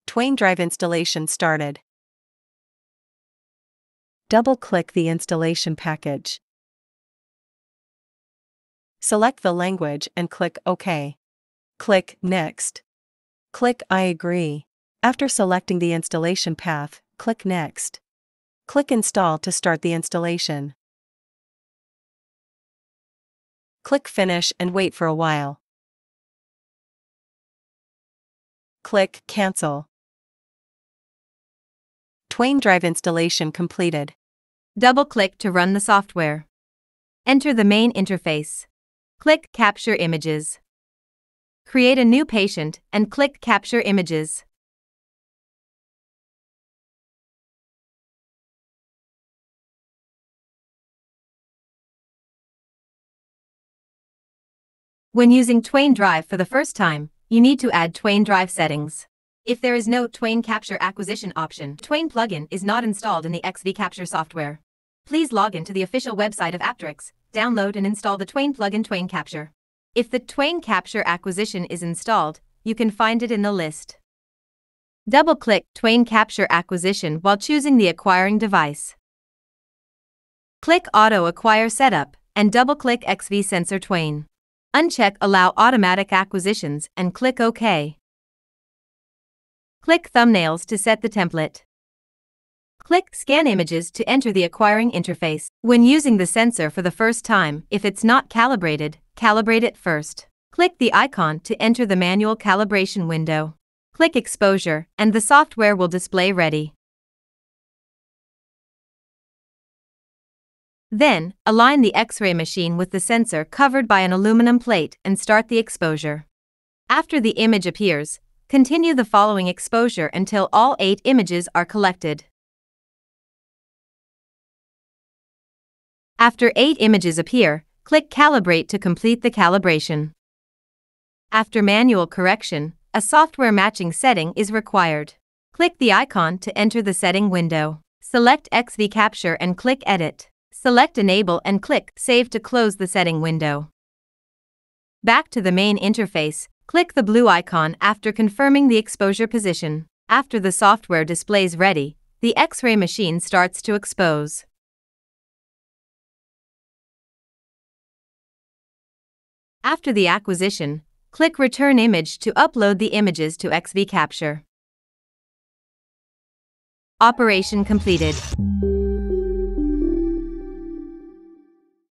Twain drive installation started. Double-click the installation package. Select the language and click OK. Click Next. Click I agree. After selecting the installation path, click Next. Click Install to start the installation. Click Finish and wait for a while. Click Cancel. Twain drive installation completed. Double-click to run the software. Enter the main interface. Click Capture Images. Create a new patient and click Capture Images. When using Twain Drive for the first time, you need to add Twain Drive settings. If there is no XVCapture acquisition option, Twain plugin is not installed in the XVCapture software. Please log in to the official website of Aptrix, download and install the Twain plugin XVCapture. If the XVCapture acquisition is installed, you can find it in the list. Double-click XVCapture acquisition while choosing the acquiring device. Click Auto Acquire Setup and double-click XVSensor Twain. Uncheck Allow Automatic Acquisitions and click OK. Click Thumbnails to set the template. Click Scan Images to enter the acquiring interface. When using the sensor for the first time, if it's not calibrated, calibrate it first. Click the icon to enter the manual calibration window. Click Exposure, and the software will display ready. Then, align the X-ray machine with the sensor covered by an aluminum plate and start the exposure. After the image appears, continue the following exposure until all 8 images are collected. After 8 images appear, click Calibrate to complete the calibration. After manual correction, a software matching setting is required. Click the icon to enter the setting window. Select XVCapture and click Edit. Select Enable and click Save to close the setting window. Back to the main interface, click the blue icon after confirming the exposure position. After the software displays ready, the X-ray machine starts to expose. After the acquisition, click Return Image to upload the images to XVCapture. Operation completed.